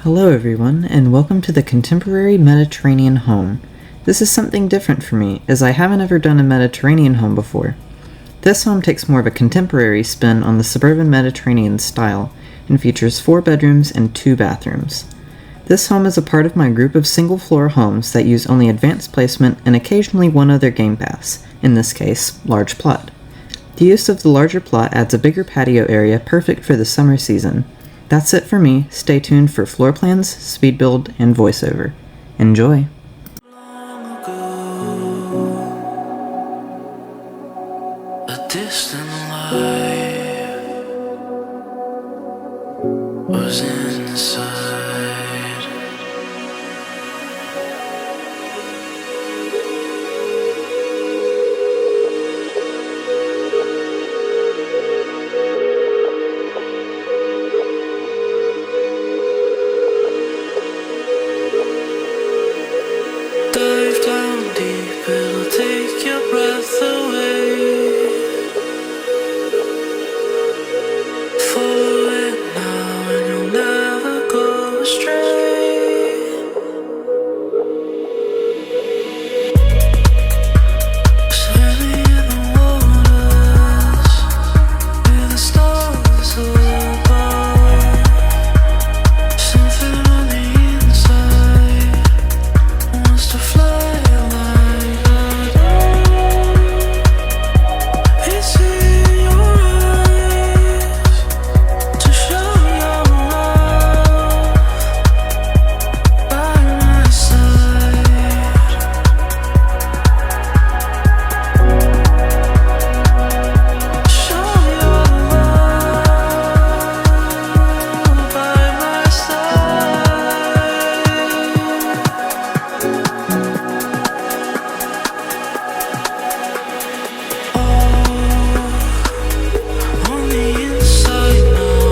Hello everyone, and welcome to the Contemporary Mediterranean Home. This is something different for me, as I haven't ever done a Mediterranean home before. This home takes more of a contemporary spin on the suburban Mediterranean style, and features 4 bedrooms and 2 bathrooms. This home is a part of my group of single-floor homes that use only advanced placement and occasionally one other game pass, in this case, large plot. The use of the larger plot adds a bigger patio area perfect for the summer season. That's it for me. Stay tuned for floor plans, speed build, and voiceover. Enjoy! A distant life was inside. Dive down deep, it'll take your breath away. Follow it now and you'll never go astray. Swimming in the waters with the stars above. Something on the inside wants to fly like a dove. It's in your eyes to show your love by my side. Show your love by my side. On the inside now,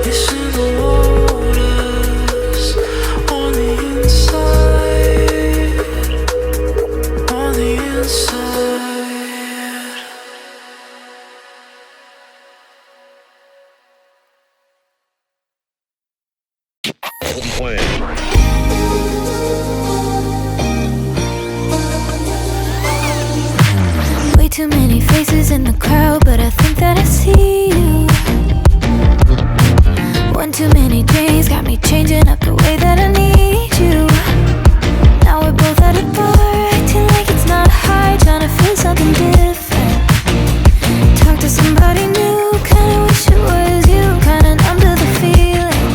it's in the waters. On the inside, on the inside. Way too many faces in the crowd, but I think that I see you. One too many days got me changing up the way that I need you. Now we're both at a bar, acting like it's not hard, trying to feel something different. Talk to somebody new, kinda wish it was you, kinda numb to the feeling.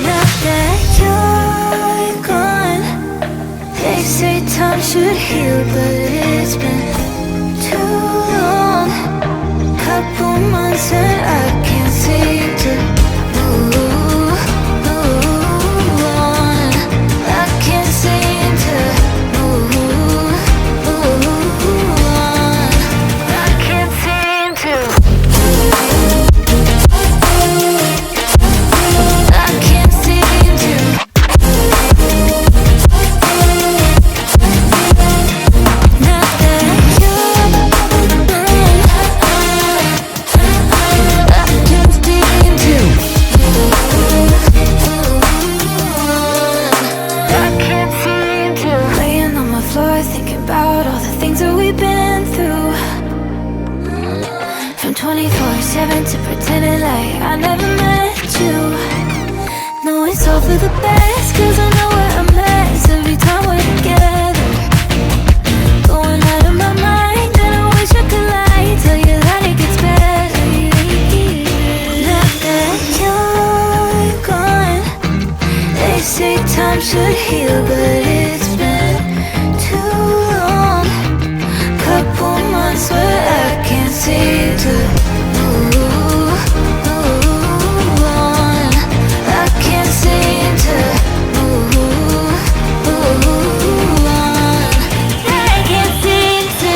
Now that you're gone, they say time should heal, but it's been too long. Couple months and I can't seem to move on. I can't seem to move on. I can't seem to. I can't seem to. Not that you're gone, I can't seem to. I can't seem to. Laying on my floor, thinking about all the things that we've been through. From 24/7 to pretending like I never met you. No, it's all for the best, 'cause I know we're a mess every time we're together. Going out of my mind, and I wish I could lie, tell you that it gets better. Now that you're gone, they say time should heal, but it's been too long. Couple months where I can't seem to move on. I can't seem to move on. I can't seem to.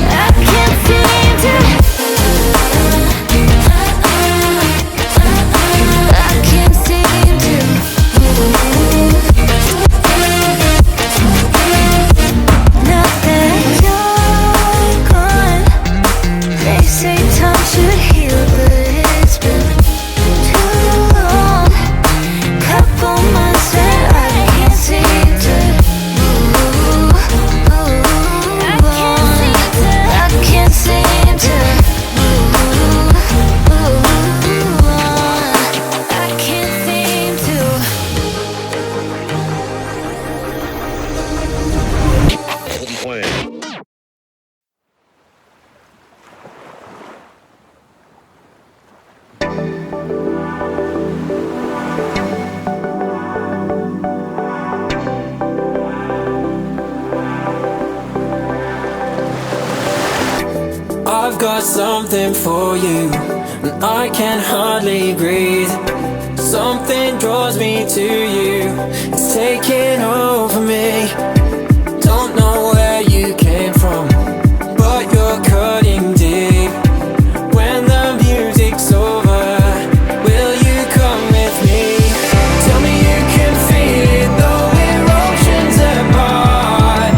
I can't seem to. I can't seem to. I've got something for you, and I can hardly breathe. Something draws me to you, it's taking over me. Don't know where you came from, but you're cutting deep. When the music's over, will you come with me? Tell me you can feel it, though we're oceans apart.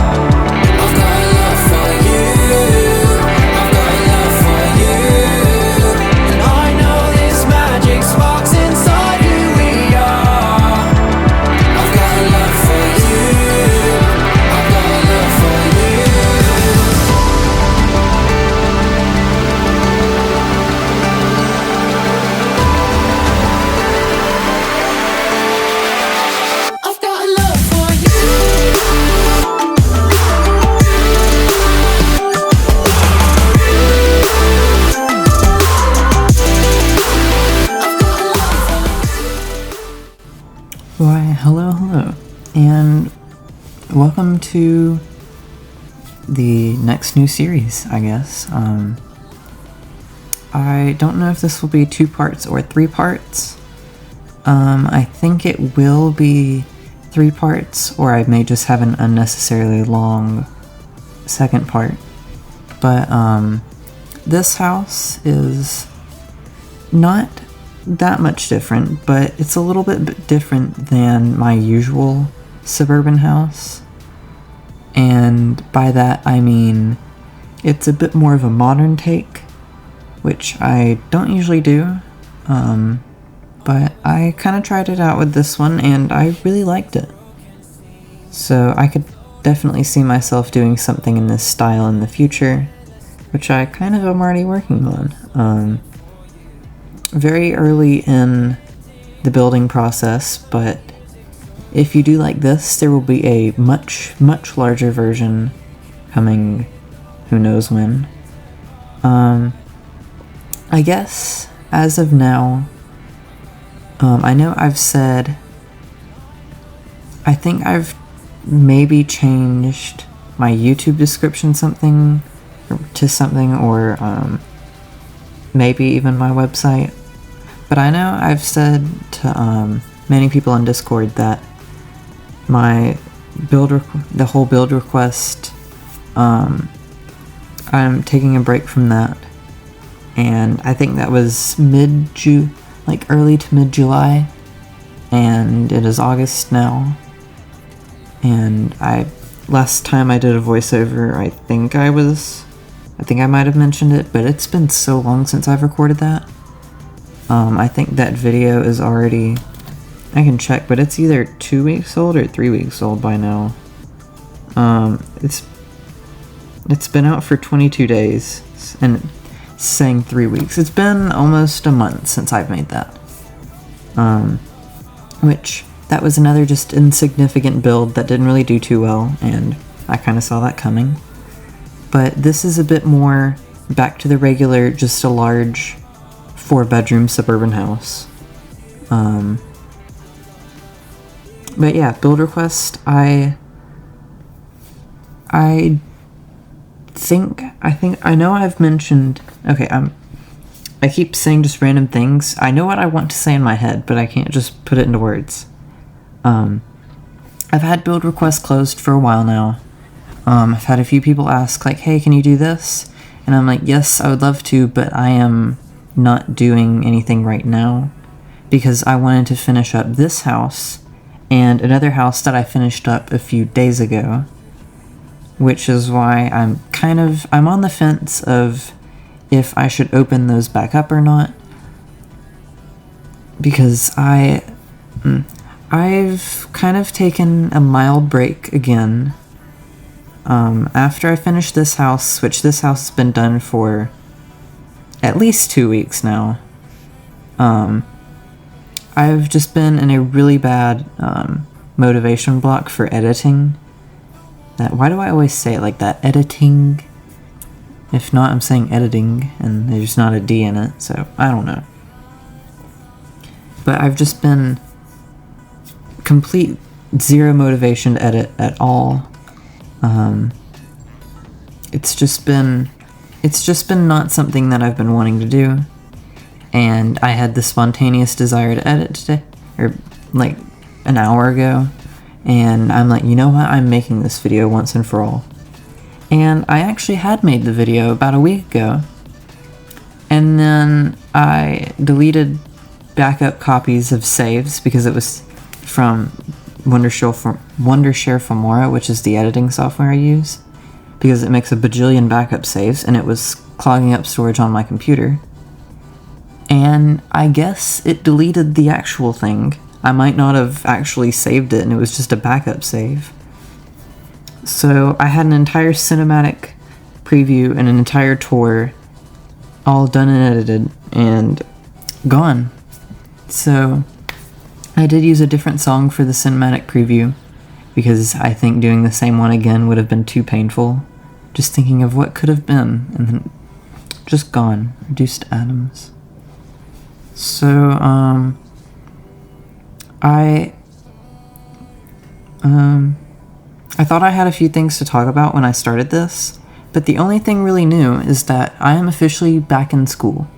I've got love for you, I've got love for you, and I know this magic sparks inside who we are. I've got love for you, I've got love for you. I've got love for you. Why, hello, and welcome to the next new series, I guess. I don't know if this will be 2 parts or 3 parts. I think it will be 3 parts, or I may just have an unnecessarily long second part. But, this house is not that much different, but it's a little bit different than my usual suburban house. And by that I mean it's a bit more of a modern take, which I don't usually do, but I kind of tried it out with this one and I really liked it. So I could definitely see myself doing something in this style in the future, which I kind of am already working on. Very early in the building process, but if you do like this, there will be a much larger version coming who knows when. I guess as of now, I know I've said, I think I've maybe changed my YouTube description to something, or maybe even my website. But I know I've said to many people on Discord that my the whole build request, I'm taking a break from that, and I think that was early to mid-July, and it is August now. And last time I did a voiceover, I think I might have mentioned it, but it's been so long since I've recorded that. I think that video is already, I can check, but it's either 2 weeks old or 3 weeks old by now. It's been out for 22 days, and it's saying 3 weeks. It's been almost a month since I've made that. Which, that was another just insignificant build that didn't really do too well, and I kind of saw that coming. But this is a bit more back to the regular, just a large 4-bedroom suburban house. But yeah, build request, I think I know I've mentioned, okay, I keep saying just random things. I know what I want to say in my head, but I can't just put it into words. I've had build requests closed for a while now. I've had a few people ask, like, hey, can you do this? And I'm like, yes, I would love to, but I am not doing anything right now, because I wanted to finish up this house and another house that I finished up a few days ago, which is why I'm on the fence of if I should open those back up or not, because I've kind of taken a mild break again. After I finished this house, which this house has been done for at least 2 weeks now, I've just been in a really bad motivation block for editing. Why do I always say it like that? Editing? If not, I'm saying editing, and there's not a D in it, so I don't know. But I've just been complete zero motivation to edit at all. It's just been it's just been not something that I've been wanting to do. And I had the spontaneous desire to edit today, or like an hour ago. And I'm like, you know what? I'm making this video once and for all. And I actually had made the video about a week ago. And then I deleted backup copies of saves because it was from Wondershare Filmora, which is the editing software I use, because it makes a bajillion backup saves, and it was clogging up storage on my computer. And I guess it deleted the actual thing. I might not have actually saved it, and it was just a backup save. So I had an entire cinematic preview and an entire tour all done and edited and gone. So I did use a different song for the cinematic preview because I think doing the same one again would have been too painful. Just thinking of what could have been, and then just gone. Reduced atoms. So, I thought I had a few things to talk about when I started this, but the only thing really new is that I am officially back in school.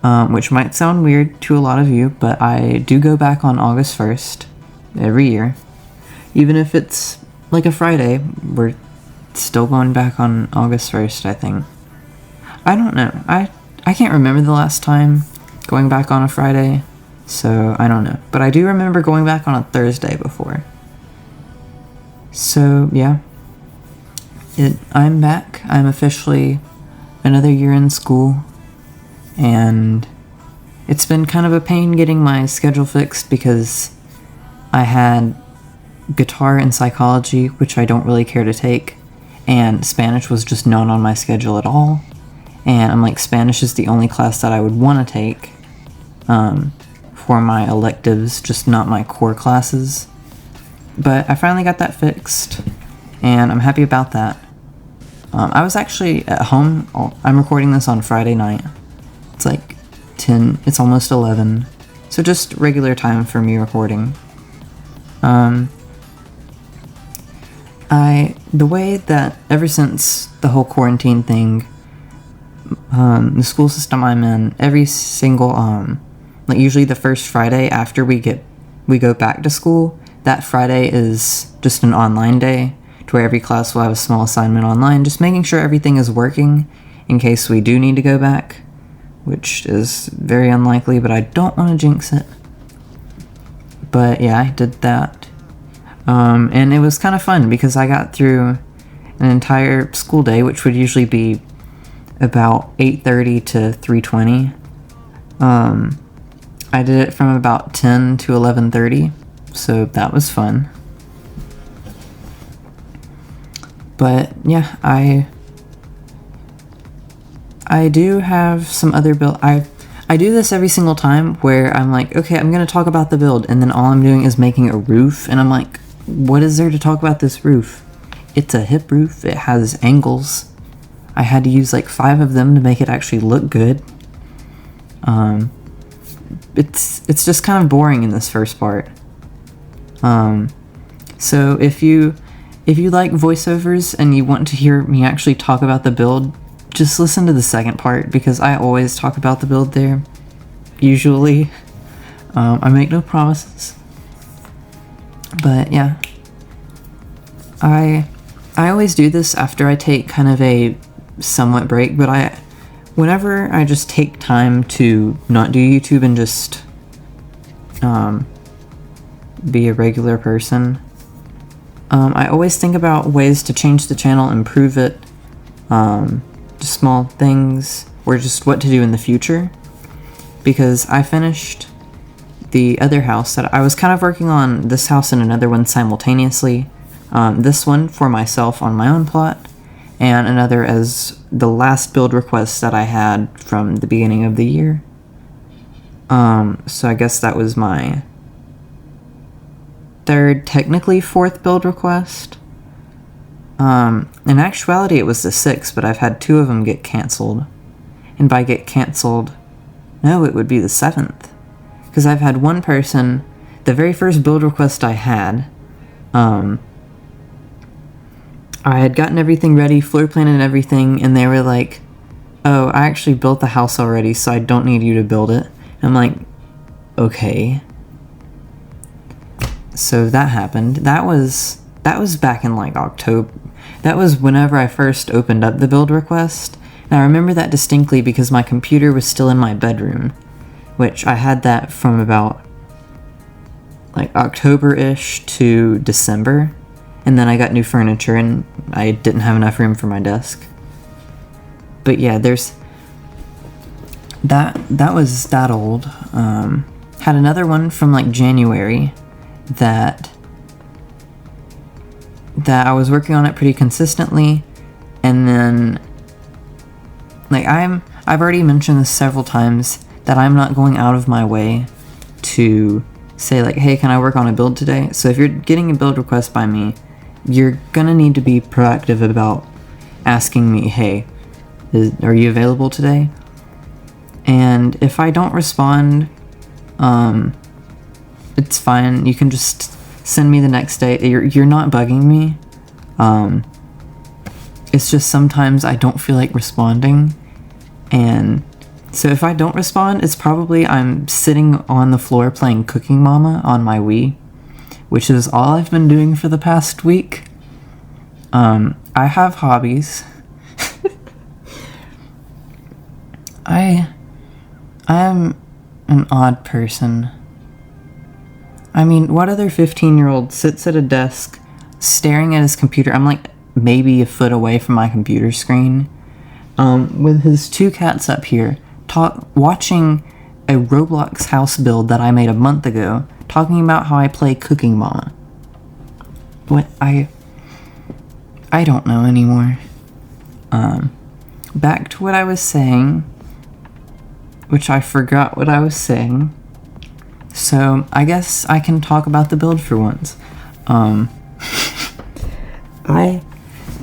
Which might sound weird to a lot of you, but I do go back on August 1st every year. Even if it's like a Friday, we're still going back on August 1st, I think. I don't know. I can't remember the last time going back on a Friday, so I don't know. But I do remember going back on a Thursday before. So, yeah. I'm back. I'm officially another year in school. And it's been kind of a pain getting my schedule fixed because I had guitar and psychology, which I don't really care to take, and Spanish was just not on my schedule at all. And I'm like, Spanish is the only class that I would want to take for my electives, just not my core classes. But I finally got that fixed, and I'm happy about that. I was actually at home. I'm recording this on Friday night. It's like 10, it's almost 11. So just regular time for me recording. The way that ever since the whole quarantine thing, the school system I'm in, every single, like usually the first Friday after we go back to school, that Friday is just an online day to where every class will have a small assignment online, just making sure everything is working in case we do need to go back, which is very unlikely, but I don't want to jinx it. But yeah, I did that. And it was kind of fun because I got through an entire school day, which would usually be about 8:30 to 3:20. I did it from about 10 to 11:30, so that was fun. But yeah, I do have some other build. I do this every single time where I'm like, okay, I'm going to talk about the build, and then all I'm doing is making a roof, and I'm like, what is there to talk about this roof? It's a hip roof, it has angles. I had to use like 5 of them to make it actually look good. It's just kind of boring in this first part. So if you like voiceovers and you want to hear me actually talk about the build, just listen to the second part, because I always talk about the build there. Usually. I make no promises. But yeah. I always do this after I take kind of a somewhat break, but whenever I just take time to not do YouTube and just be a regular person, I always think about ways to change the channel, improve it, just small things, or just what to do in the future. Because I finished the other house that I was kind of working on, this house and another one simultaneously. This one for myself on my own plot, and another as the last build request that I had from the beginning of the year. So I guess that was my third, technically 4th build request. In actuality it was the 6th, but I've had 2 of them get cancelled. And by get cancelled, no, it would be the 7th. Because I've had one person, the very first build request I had, I had gotten everything ready, floor plan and everything, and they were like, oh, I actually built the house already, so I don't need you to build it. I'm like, okay. So that happened. That was back in like October. That was whenever I first opened up the build request. And I remember that distinctly because my computer was still in my bedroom, which I had that from about like October-ish to December. And then I got new furniture and I didn't have enough room for my desk. But yeah, there's that was that old. Had another one from like January that I was working on it pretty consistently, and then like I've already mentioned this several times that I'm not going out of my way to say like, hey, can I work on a build today? So if you're getting a build request by me, you're gonna need to be proactive about asking me, hey, are you available today? And if I don't respond, it's fine. You can just send me the next day. You're not bugging me. It's just sometimes I don't feel like responding. And so if I don't respond, it's probably I'm sitting on the floor playing Cooking Mama on my Wii, which is all I've been doing for the past week. I have hobbies. I am an odd person. I mean, what other 15-year-old sits at a desk staring at his computer? I'm like maybe a foot away from my computer screen, with his two cats up here, watching a Roblox house build that I made a month ago, talking about how I play Cooking Mama. What I don't know anymore. Back to what I was saying, which I forgot what I was saying. So I guess I can talk about the build for once.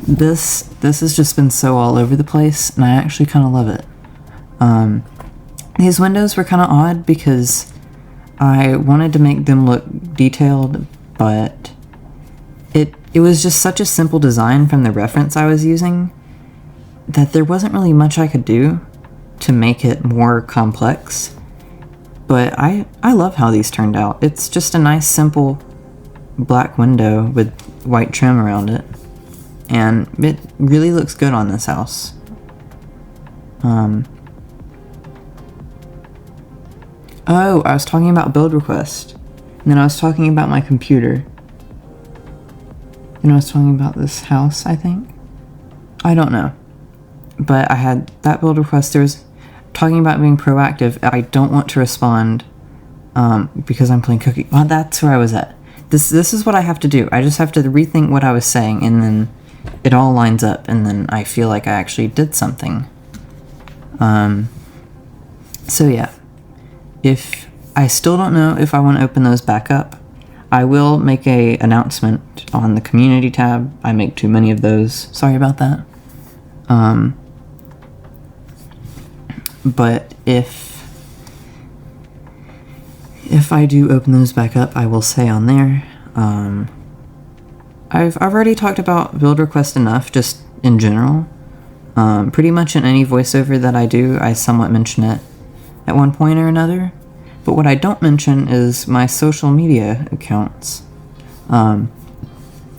This has just been so all over the place, and I actually kind of love it. These windows were kind of odd because I wanted to make them look detailed, but it was just such a simple design from the reference I was using that there wasn't really much I could do to make it more complex. But I love how these turned out. It's just a nice, simple black window with white trim around it. And it really looks good on this house. Oh, I was talking about build request. And then I was talking about my computer. And I was talking about this house, I think. I don't know. But I had that build request. There was talking about being proactive. I don't want to respond because I'm playing Cookie. Well, that's where I was at. This is what I have to do. I just have to rethink what I was saying, and then it all lines up, and then I feel like I actually did something. So yeah. If I still don't know if I want to open those back up, I will make a announcement on the community tab. I make too many of those. Sorry about that. But if I do open those back up, I will say on there. I've already talked about build request enough, just in general. Pretty much in any voiceover that I do, I somewhat mention it at one point or another. But what I don't mention is my social media accounts. I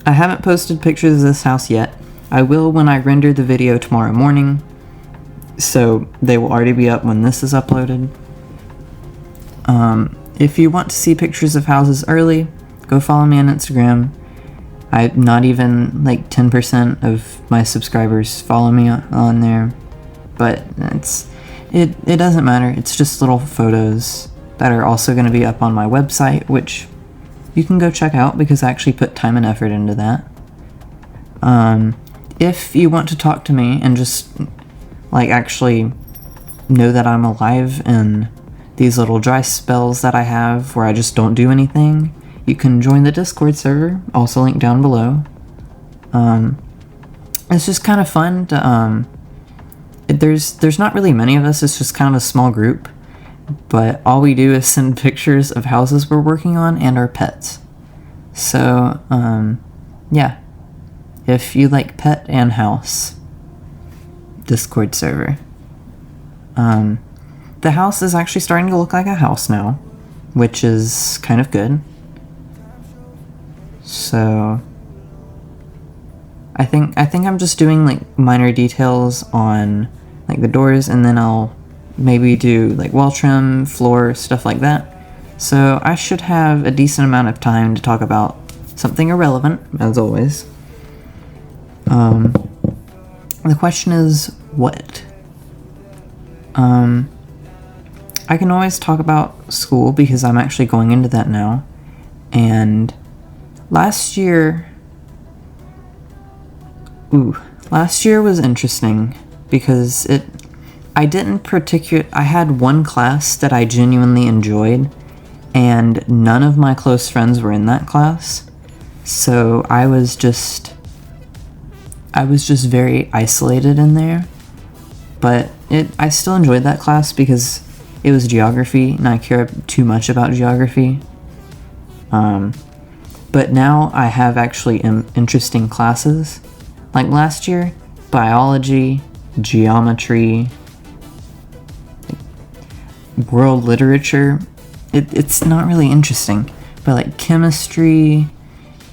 haven't posted pictures of this house yet. I will when I render the video tomorrow morning, so they will already be up when this is uploaded. If you want to see pictures of houses early, go follow me on Instagram. Not even like 10% of my subscribers follow me on there, but it doesn't matter. It's just little photos that are also going to be up on my website, which you can go check out because I actually put time and effort into that. If you want to talk to me and just like actually know that I'm alive in these little dry spells that I have where I just don't do anything, you can join the Discord server, also linked down below. It's just kind of fun to, there's not really many of us, it's just kind of a small group, but all we do is send pictures of houses we're working on and our pets. So, yeah. If you like pet and house, Discord server. The house is actually starting to look like a house now, which is kind of good. So I think I'm just doing like minor details on like the doors, and then I'll maybe do like wall trim, floor, stuff like that. So I should have a decent amount of time to talk about something irrelevant, as always. The question is, what? I can always talk about school because I'm actually going into that now. And last year was interesting because I had one class that I genuinely enjoyed, and none of my close friends were in that class. So I was just very isolated in there. But I still enjoyed that class because it was geography, and I care too much about geography. But now I have actually interesting classes. Like last year, biology, geometry, world literature. It's not really interesting, but like chemistry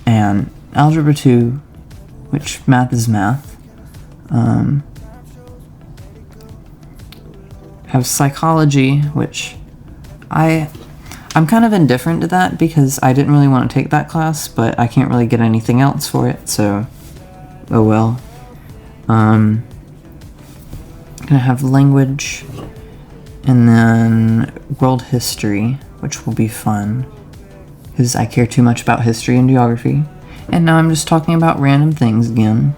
and algebra 2, which math is math. Have psychology, which I'm kind of indifferent to that because I didn't really want to take that class, but I can't really get anything else for it, so oh well. Gonna have language, and then world history, which will be fun because I care too much about history and geography. And now I'm just talking about random things again.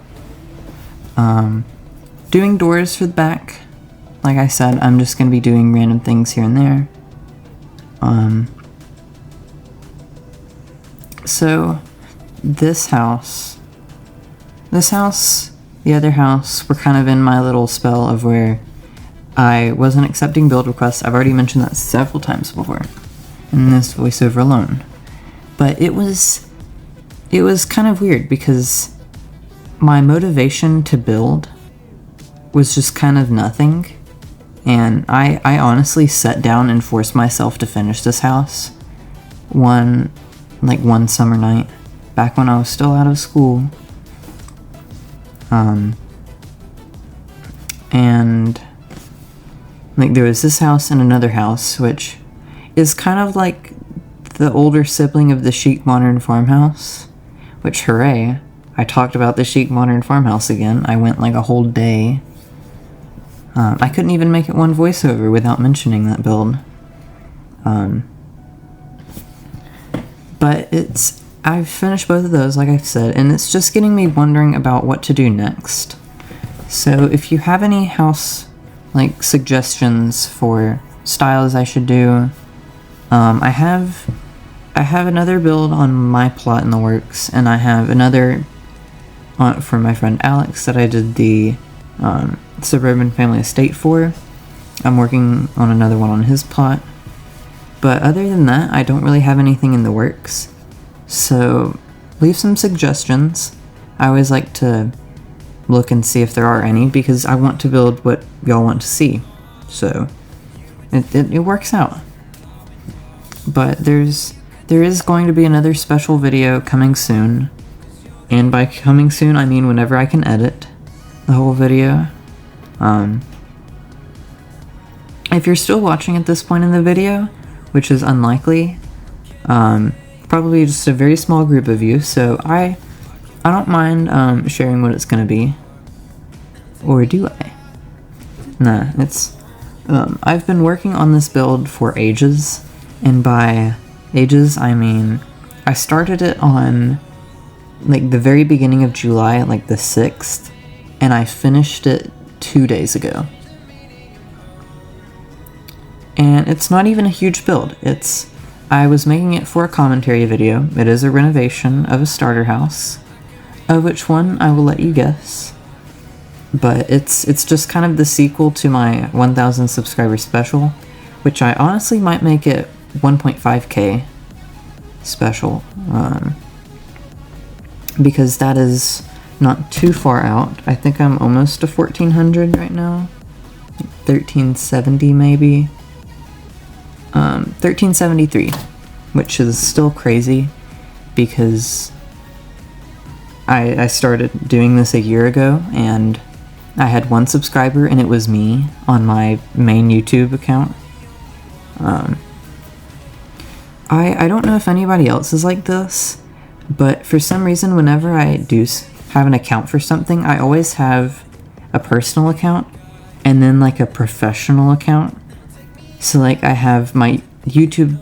Doing doors for the back. Like I said, I'm just going to be doing random things here and there. So, this house, the other house, we're kind of in my little spell of where I wasn't accepting build requests. I've already mentioned that several times before in this voiceover alone. But it was kind of weird because my motivation to build was just kind of nothing. And I honestly sat down and forced myself to finish this house one summer night back when I was still out of school. And like there was this house and another house, which is kind of like the older sibling of the chic modern farmhouse, which hooray, I talked about the chic modern farmhouse again. I went like a whole day. I couldn't even make it one voiceover without mentioning that build. But I've finished both of those, like I said, and it's just getting me wondering about what to do next. So if you have any house, like, suggestions for styles I should do, I have another build on my plot in the works, and I have another for my friend Alex that I did the Suburban Family Estate for. I'm working on another one on his plot. But other than that, I don't really have anything in the works. So leave some suggestions. I always like to look and see if there are any, because I want to build what y'all want to see. So it works out. But there is going to be another special video coming soon. And by coming soon, I mean whenever I can edit the whole video. If you're still watching at this point in the video, which is unlikely, probably just a very small group of you, so I don't mind sharing what it's gonna be. Or do I? Nah, it's I've been working on this build for ages, and by ages I mean I started it on like the very beginning of July, like the 6th, and I finished it 2 days ago. And it's not even a huge build. I was making it for a commentary video. It is a renovation of a starter house, of which one I will let you guess. But it's just kind of the sequel to my 1,000 subscriber special, which I honestly might make it 1.5k special, because that is not too far out. I think I'm almost to 1,400 right now. 1370 maybe. 1373, which is still crazy because I started doing this a year ago and I had 1 subscriber and it was me on my main YouTube account. I don't know if anybody else is like this, but for some reason whenever I do have an account for something, I always have a personal account and then like a professional account. So like I have my YouTube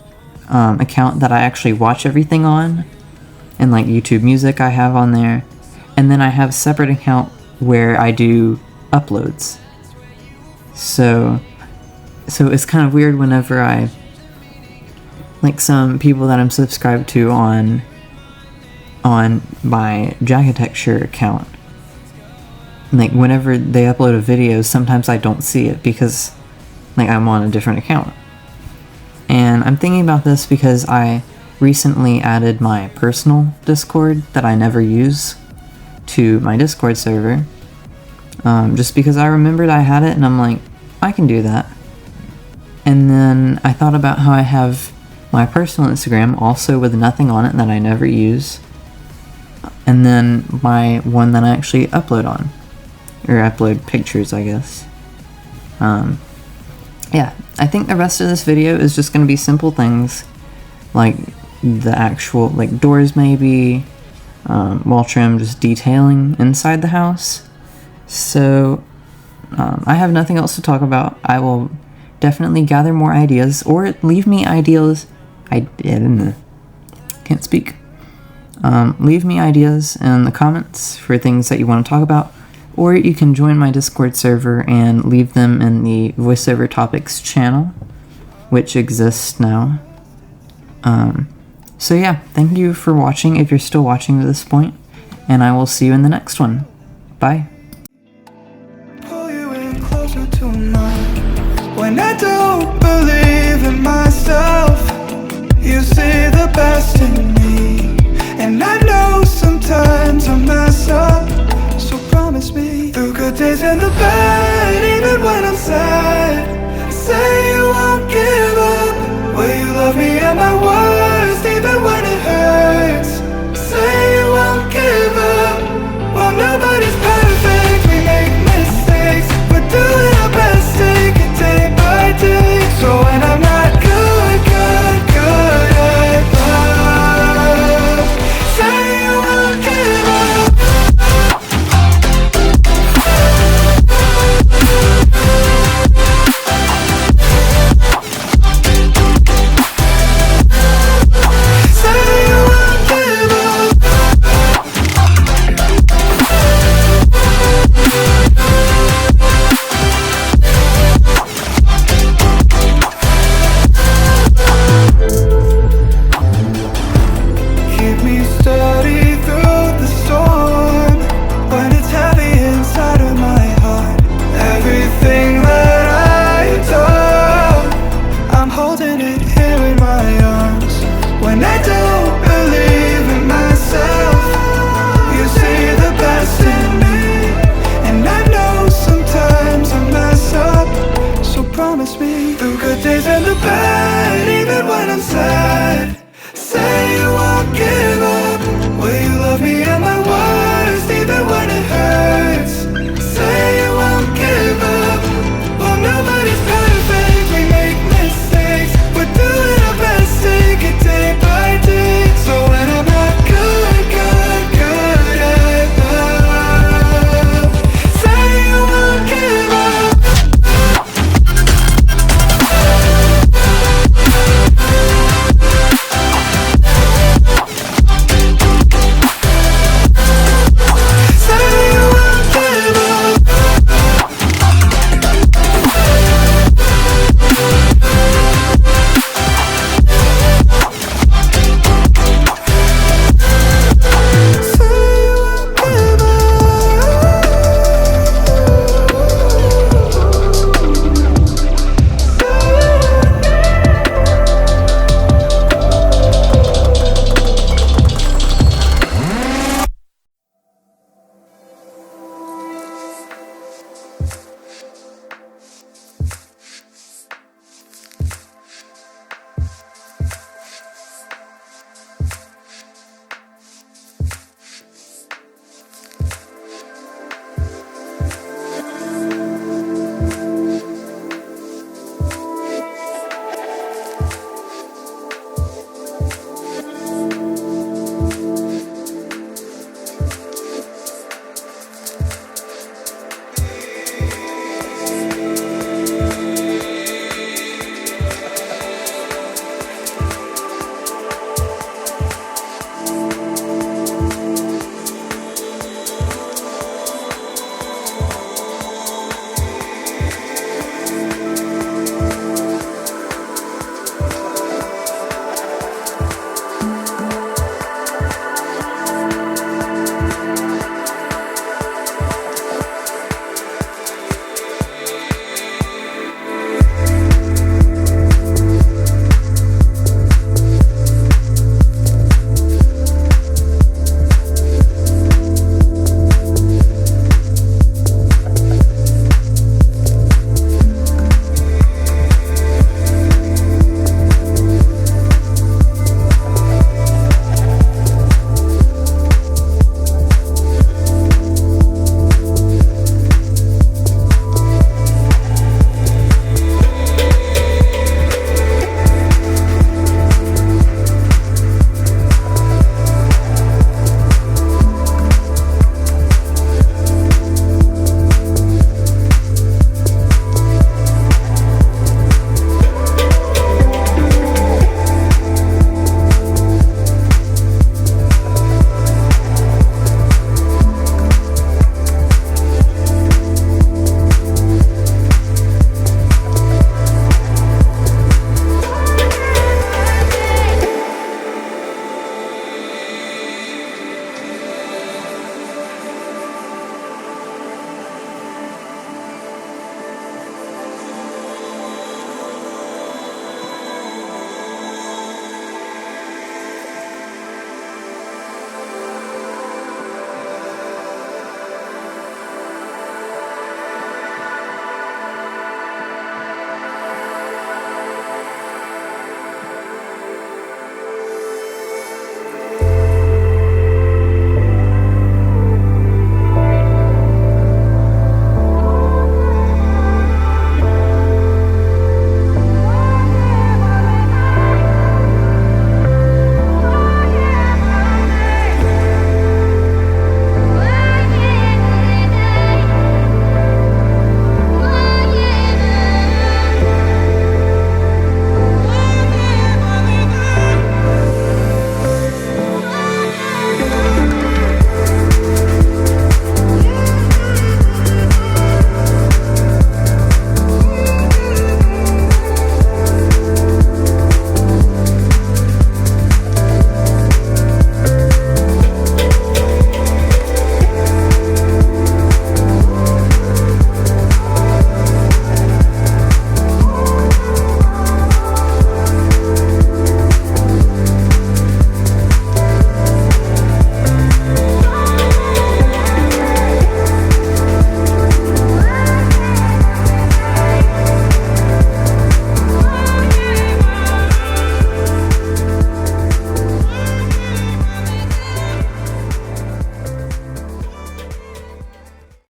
account that I actually watch everything on, and like YouTube Music I have on there, and then I have a separate account where I do uploads. So it's kind of weird whenever I, like some people that I'm subscribed to on my Jackitecture account, like whenever they upload a video, sometimes I don't see it because like I'm on a different account. And I'm thinking about this because I recently added my personal Discord that I never use to my Discord server, just because I remembered I had it and I'm like, I can do that. And then I thought about how I have my personal Instagram also with nothing on it that I never use, and then my one that I actually upload on, or upload pictures, I guess. Yeah, I think the rest of this video is just going to be simple things, like the actual, like doors maybe, wall trim, just detailing inside the house. So, I have nothing else to talk about. I will definitely gather more ideas, or leave me ideas. Can't speak. Leave me ideas in the comments for things that you want to talk about, or you can join my Discord server and leave them in the Voiceover Topics channel, which exists now. So yeah, thank you for watching if you're still watching to this point, and I will see you in the next one. Bye. Pull you in closer to mine. When I don't believe in myself, you see the best in me. And I know sometimes I mess up, so promise me, through good days and the bad, even when I'm sad, say